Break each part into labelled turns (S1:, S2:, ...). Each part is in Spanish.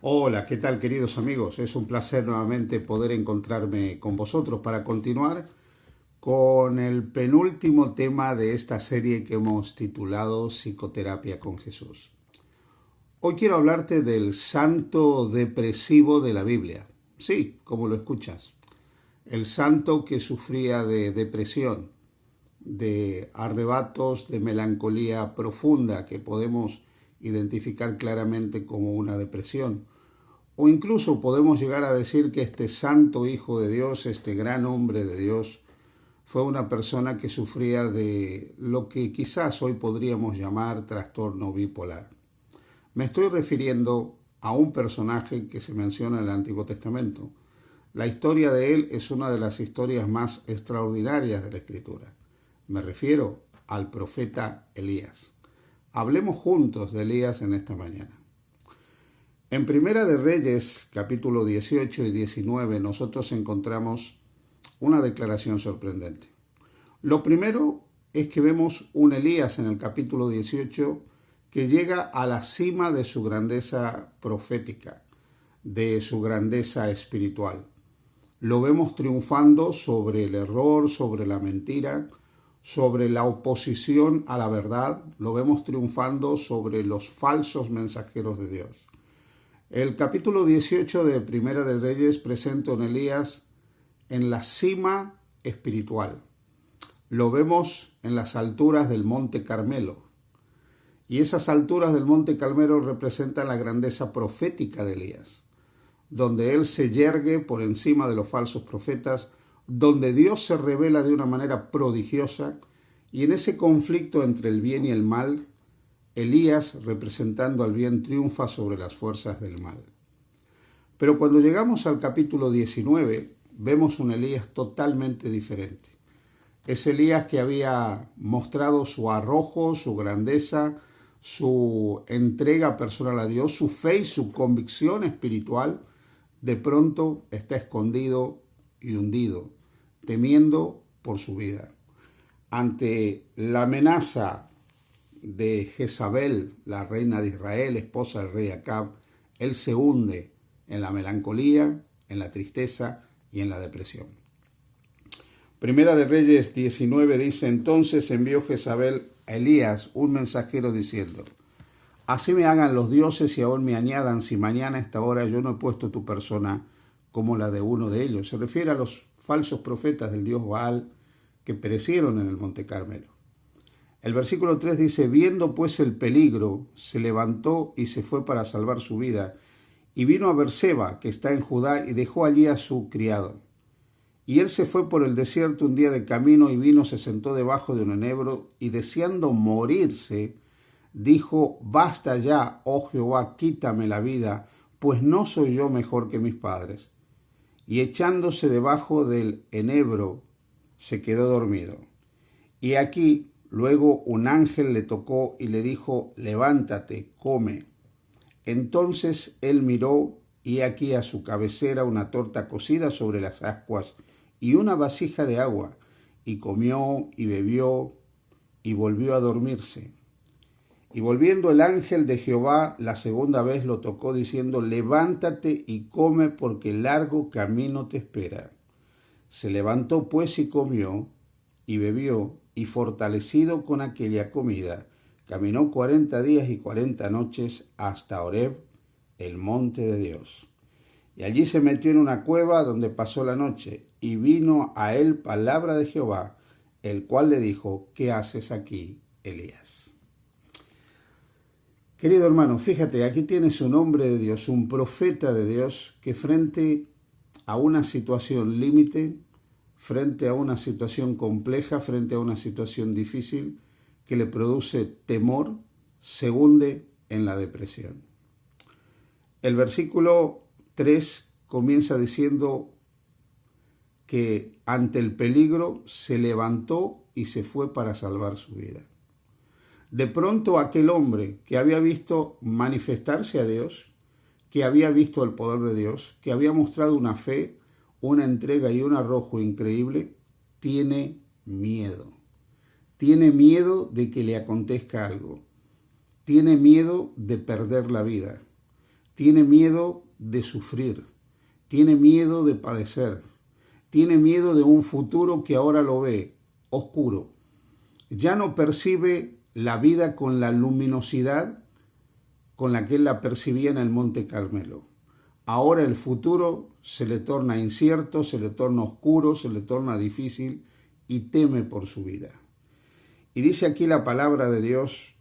S1: Hola, ¿qué tal queridos amigos? Es un placer nuevamente poder encontrarme con vosotros para continuar con el penúltimo tema de esta serie que hemos titulado Psicoterapia con Jesús. Hoy quiero hablarte del santo depresivo de la Biblia. Sí, como lo escuchas. El santo que sufría de depresión, de arrebatos de melancolía profunda que podemos identificar claramente como una depresión. O incluso podemos llegar a decir que este santo Hijo de Dios, este gran hombre de Dios, fue una persona que sufría de lo que quizás hoy podríamos llamar trastorno bipolar. Me estoy refiriendo a un personaje que se menciona en el Antiguo Testamento. La historia de él es una de las historias más extraordinarias de la Escritura. Me refiero al profeta Elías. Hablemos juntos de Elías en esta mañana. En Primera de Reyes, capítulo 18 y 19, nosotros encontramos una declaración sorprendente. Lo primero es que vemos un Elías en el capítulo 18 que llega a la cima de su grandeza profética, de su grandeza espiritual. Lo vemos triunfando sobre el error, sobre la mentira, sobre la oposición a la verdad. Lo vemos triunfando sobre los falsos mensajeros de Dios. El capítulo 18 de Primera de Reyes presenta a un Elías en la cima espiritual. Lo vemos en las alturas del Monte Carmelo. Y esas alturas del Monte Carmelo representan la grandeza profética de Elías, donde él se yergue por encima de los falsos profetas, donde Dios se revela de una manera prodigiosa, y en ese conflicto entre el bien y el mal, Elías, representando al bien, triunfa sobre las fuerzas del mal. Pero cuando llegamos al capítulo 19, vemos un Elías totalmente diferente. Es Elías que había mostrado su arrojo, su grandeza, su entrega personal a Dios, su fe y su convicción espiritual. De pronto está escondido y hundido, temiendo por su vida. Ante la amenaza de Jezabel, la reina de Israel, esposa del rey Acab, él se hunde en la melancolía, en la tristeza y en la depresión. Primera de Reyes 19 dice: entonces envió Jezabel a Elías un mensajero diciendo: así me hagan los dioses y aún me añadan si mañana a esta hora yo no he puesto tu persona como la de uno de ellos. Se refiere a los falsos profetas del dios Baal que perecieron en el Monte Carmelo. El versículo 3 dice: viendo pues el peligro, se levantó y se fue para salvar su vida, y vino a Berseba, que está en Judá, y dejó allí a su criado. Y él se fue por el desierto un día de camino, y vino, se sentó debajo de un enebro, y deseando morirse, dijo: basta ya, oh Jehová, quítame la vida, pues no soy yo mejor que mis padres. Y echándose debajo del enebro, se quedó dormido. Y aquí, luego un ángel le tocó y le dijo: levántate, come. Entonces él miró, y aquí a su cabecera una torta cocida sobre las ascuas y una vasija de agua, y comió y bebió, y volvió a dormirse. Y volviendo el ángel de Jehová la segunda vez lo tocó, diciendo: levántate y come, porque largo camino te espera. Se levantó pues y comió y bebió, y fortalecido con aquella comida, caminó 40 días y 40 noches hasta Horeb, el monte de Dios. Y allí se metió en una cueva donde pasó la noche, y vino a él palabra de Jehová, el cual le dijo: ¿qué haces aquí, Elías? Querido hermano, fíjate, aquí tienes un hombre de Dios, un profeta de Dios, que frente a una situación límite, frente a una situación compleja, frente a una situación difícil que le produce temor, se hunde en la depresión. El versículo 3 comienza diciendo que ante el peligro se levantó y se fue para salvar su vida. De pronto aquel hombre que había visto manifestarse a Dios, que había visto el poder de Dios, que había mostrado una fe, una entrega y un arrojo increíble, tiene miedo. Tiene miedo de que le acontezca algo. Tiene miedo de perder la vida. tiene miedo de sufrir, tiene miedo de padecer, tiene miedo de un futuro que ahora lo ve oscuro. Ya no percibe la vida con la luminosidad con la que él la percibía en el Monte Carmelo. Ahora el futuro se le torna incierto, se le torna oscuro, se le torna difícil y teme por su vida. Y dice aquí la palabra de Dios,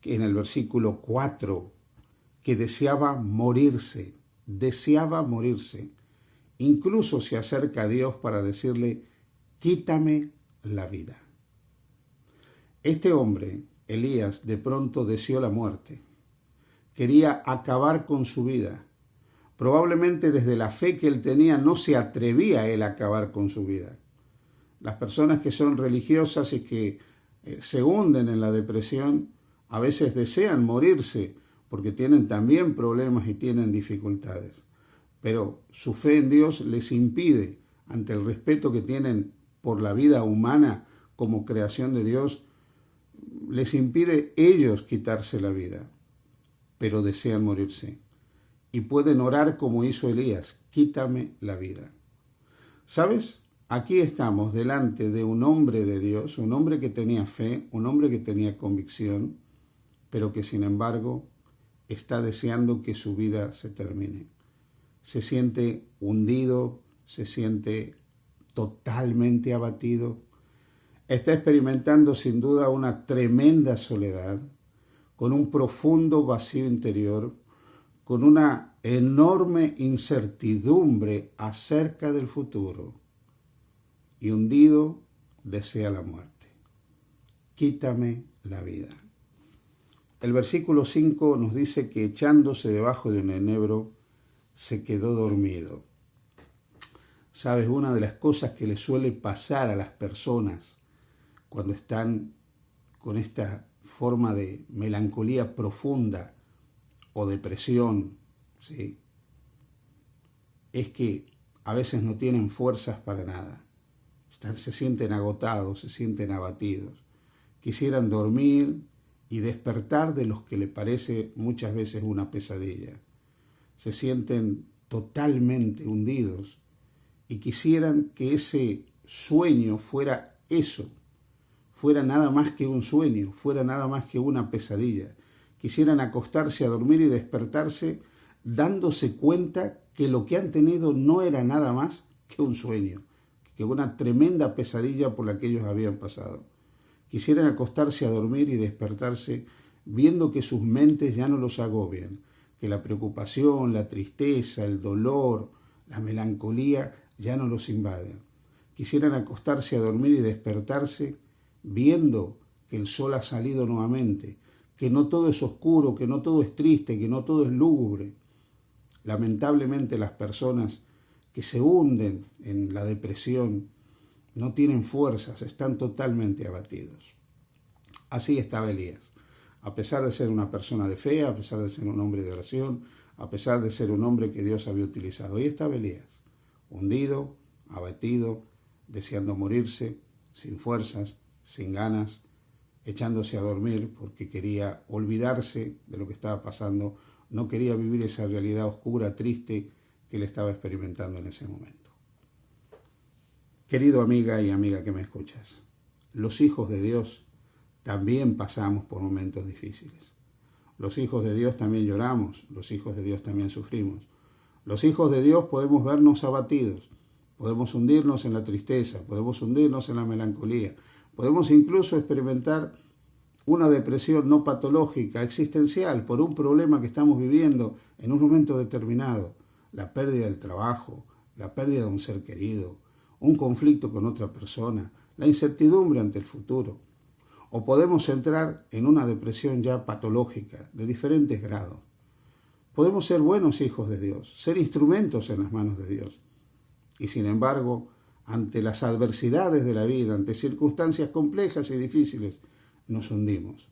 S1: que en el versículo 4, que deseaba morirse. Incluso se acerca a Dios para decirle, quítame la vida. Este hombre, Elías, de pronto deseó la muerte. Quería acabar con su vida. Probablemente desde la fe que él tenía no se atrevía él a acabar con su vida. Las personas que son religiosas y que se hunden en la depresión a veces desean morirse porque tienen también problemas y tienen dificultades. Pero su fe en Dios les impide, ante el respeto que tienen por la vida humana como creación de Dios, les impide ellos quitarse la vida, pero desean morirse. Y pueden orar como hizo Elías, quítame la vida. ¿Sabes? Aquí estamos delante de un hombre de Dios, un hombre que tenía fe, un hombre que tenía convicción, pero que sin embargo está deseando que su vida se termine. Se siente hundido, se siente totalmente abatido, está experimentando sin duda una tremenda soledad, con un profundo vacío interior, con una enorme incertidumbre acerca del futuro, y hundido desea la muerte. Quítame la vida. El versículo 5 nos dice que echándose debajo de un enebro, se quedó dormido. ¿Sabes? Una de las cosas que le suele pasar a las personas cuando están con esta forma de melancolía profunda o depresión, ¿sí?, es que a veces no tienen fuerzas para nada. Se sienten agotados, se sienten abatidos. Quisieran dormir y despertar de los que le parece muchas veces una pesadilla. Se sienten totalmente hundidos y quisieran que ese sueño fuera eso, fuera nada más que un sueño, fuera nada más que una pesadilla. Quisieran acostarse a dormir y despertarse dándose cuenta que lo que han tenido no era nada más que un sueño, que una tremenda pesadilla por la que ellos habían pasado. Quisieran acostarse a dormir y despertarse viendo que sus mentes ya no los agobian, que la preocupación, la tristeza, el dolor, la melancolía ya no los invaden. Quisieran acostarse a dormir y despertarse viendo que el sol ha salido nuevamente, que no todo es oscuro, que no todo es triste, que no todo es lúgubre. Lamentablemente las personas que se hunden en la depresión no tienen fuerzas, están totalmente abatidos. Así estaba Elías. A pesar de ser una persona de fe, a pesar de ser un hombre de oración, a pesar de ser un hombre que Dios había utilizado. Ahí estaba Elías, hundido, abatido, deseando morirse, sin fuerzas, sin ganas, echándose a dormir porque quería olvidarse de lo que estaba pasando, no quería vivir esa realidad oscura, triste que él estaba experimentando en ese momento. Querido amiga y amiga que me escuchas, los hijos de Dios también pasamos por momentos difíciles. Los hijos de Dios también lloramos, los hijos de Dios también sufrimos. Los hijos de Dios podemos vernos abatidos, podemos hundirnos en la tristeza, podemos hundirnos en la melancolía, podemos incluso experimentar una depresión no patológica, existencial, por un problema que estamos viviendo en un momento determinado, la pérdida del trabajo, la pérdida de un ser querido, un conflicto con otra persona, la incertidumbre ante el futuro. O podemos entrar en una depresión ya patológica, de diferentes grados. Podemos ser buenos hijos de Dios, ser instrumentos en las manos de Dios. Y sin embargo, ante las adversidades de la vida, ante circunstancias complejas y difíciles, nos hundimos.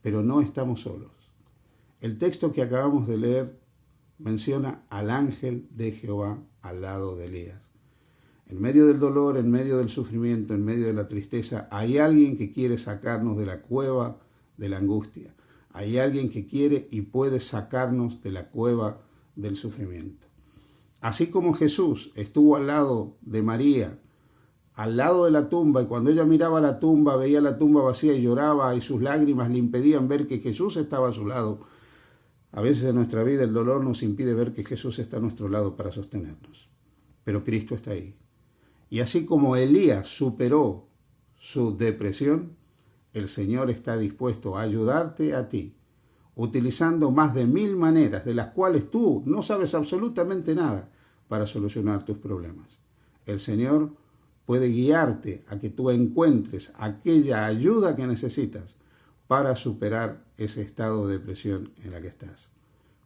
S1: Pero no estamos solos. El texto que acabamos de leer menciona al ángel de Jehová al lado de Elías. En medio del dolor, en medio del sufrimiento, en medio de la tristeza, hay alguien que quiere sacarnos de la cueva de la angustia. Hay alguien que quiere y puede sacarnos de la cueva del sufrimiento. Así como Jesús estuvo al lado de María, al lado de la tumba, y cuando ella miraba la tumba, veía la tumba vacía y lloraba, y sus lágrimas le impedían ver que Jesús estaba a su lado. A veces en nuestra vida el dolor nos impide ver que Jesús está a nuestro lado para sostenernos. Pero Cristo está ahí. Y así como Elías superó su depresión, el Señor está dispuesto a ayudarte a ti, utilizando más de 1000 maneras de las cuales tú no sabes absolutamente nada para solucionar tus problemas. El Señor puede guiarte a que tú encuentres aquella ayuda que necesitas para superar ese estado de depresión en la que estás.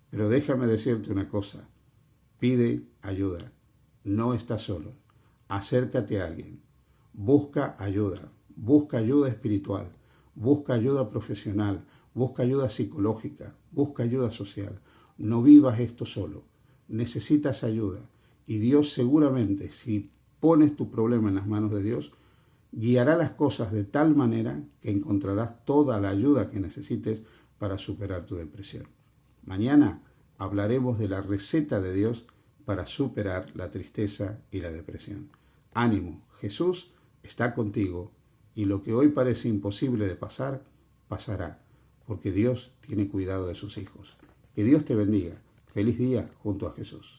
S1: Pero déjame decirte una cosa, pide ayuda, no estás solo, acércate a alguien, busca ayuda espiritual, busca ayuda profesional, busca ayuda psicológica, busca ayuda social. No vivas esto solo, necesitas ayuda y Dios seguramente, si pones tu problema en las manos de Dios, guiará las cosas de tal manera que encontrarás toda la ayuda que necesites para superar tu depresión. Mañana hablaremos de la receta de Dios para superar la tristeza y la depresión. Ánimo, Jesús está contigo y lo que hoy parece imposible de pasar, pasará, porque Dios tiene cuidado de sus hijos. Que Dios te bendiga. Feliz día junto a Jesús.